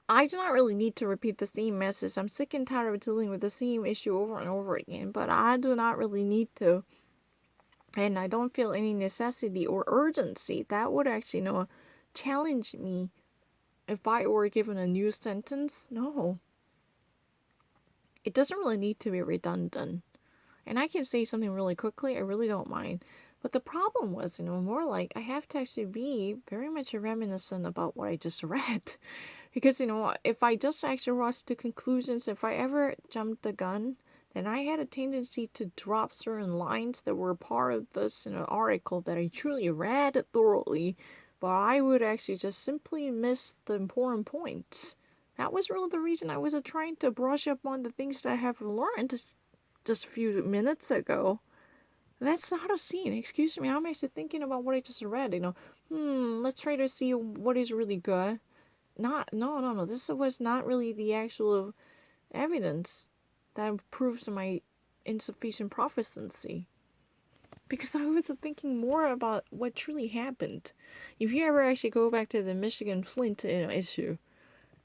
I do not really need to repeat the same message. I'm sick and tired of dealing with the same issue over and over again, but I do not really need to. And I don't feel any necessity or urgency. That would actually, challenge me if I were given a new sentence. No. It doesn't really need to be redundant. And I can say something really quickly, I really don't mind. But the problem was, more like I have to actually be very much reminiscent about what I just read. Because, if I just actually rush to conclusions, if I ever jumped the gun, then I had a tendency to drop certain lines that were part of this article that I truly read thoroughly, but I would actually just simply miss the important points. That was really the reason I was trying to brush up on the things that I have learned just a few minutes ago. That's not a scene. Excuse me. I'm actually thinking about what I just read. Let's try to see what is really good. No. This was not really the actual evidence that proves my insufficient proficiency. Because I was thinking more about what truly happened. If you ever actually go back to the Michigan Flint issue,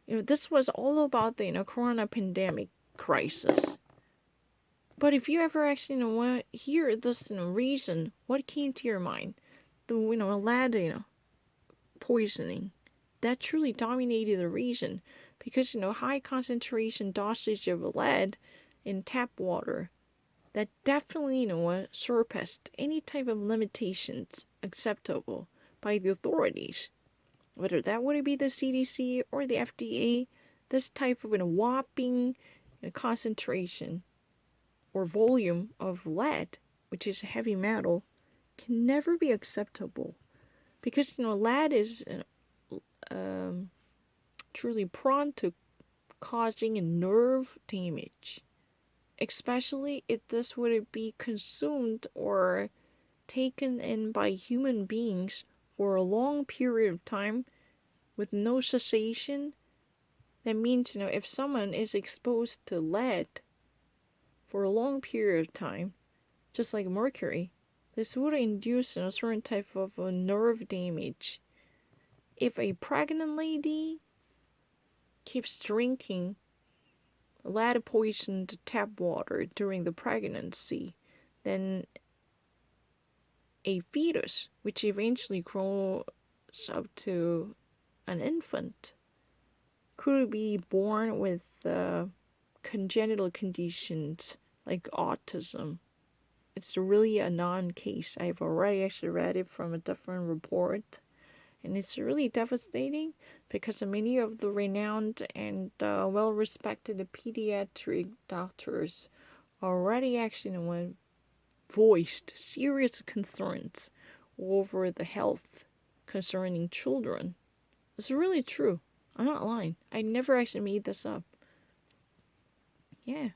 this was all about the corona pandemic crisis. But if you ever actually want to hear this reason, what came to your mind? The lead poisoning that truly dominated the region because high concentration dosage of lead in tap water that definitely surpassed any type of limitations acceptable by the authorities, whether that would be the CDC or the FDA. This type of whopping concentration or volume of lead, which is a heavy metal, can never be acceptable because lead is truly prone to causing nerve damage, especially if this would be consumed or taken in by human beings for a long period of time with no cessation. That means if someone is exposed to lead for a long period of time, just like mercury, this would induce a certain type of nerve damage. If a pregnant lady keeps drinking lead poisoned tap water during the pregnancy, then a fetus, which eventually grows up to an infant, could be born with congenital conditions like autism. It's really a non-case. I've already actually read it from a different report. And it's really devastating because many of the renowned and well-respected pediatric doctors already actually voiced serious concerns over the health concerning children. It's really true. I'm not lying. I never actually made this up. Yeah.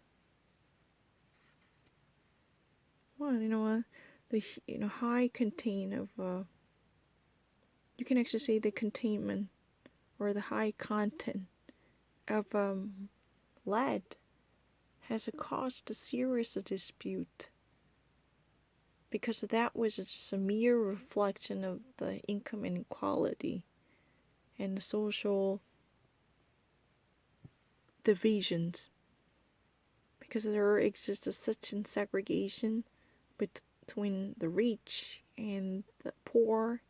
Well, the high contain of you can actually say the containment or the high content of lead has caused a serious dispute because that was just a mere reflection of the income inequality and the social divisions because there exists such a segregation between the rich and the poor.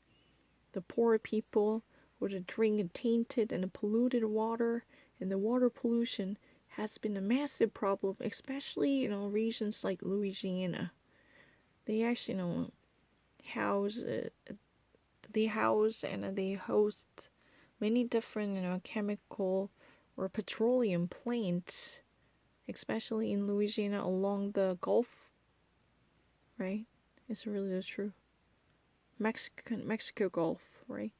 The poor people would drink tainted and polluted water, and the water pollution has been a massive problem, especially regions like Louisiana. They actually house and they host many different chemical or petroleum plants, especially in Louisiana along the Gulf. Right? It's really true. Mexico Gulf, right?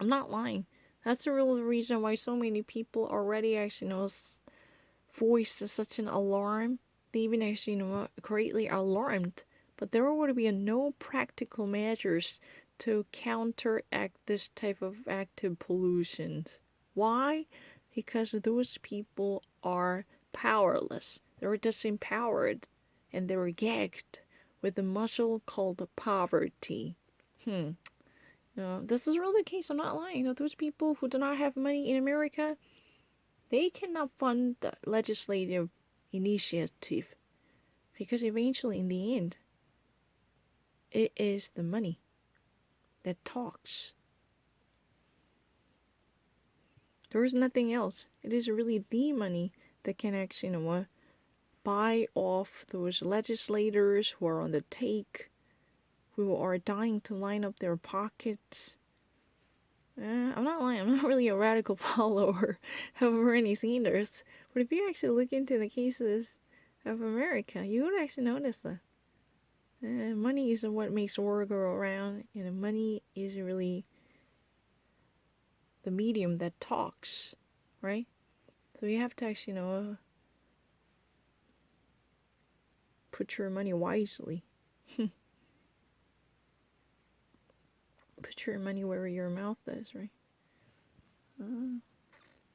I'm not lying. That's the real reason why so many people already actually voiced such an alarm. They even actually greatly alarmed. But there would be no practical measures to counteract this type of active pollution. Why? Because those people are powerless. They were disempowered, and they were gagged with a muscle called poverty. This is really the case. I'm not lying. Those people who do not have money in America, they cannot fund the legislative initiative because eventually, in the end, it is the money that talks. There is nothing else. It is really the money that can actually, buy off those legislators who are on the take, who are dying to line up their pockets. I'm not lying. I'm not really a radical follower of Bernie Sanders. But if you actually look into the cases of America, you would actually notice that money isn't what makes the world go around, and money is really the medium that talks, right? So you have to actually, put your money wisely. Put your money where your mouth is, right?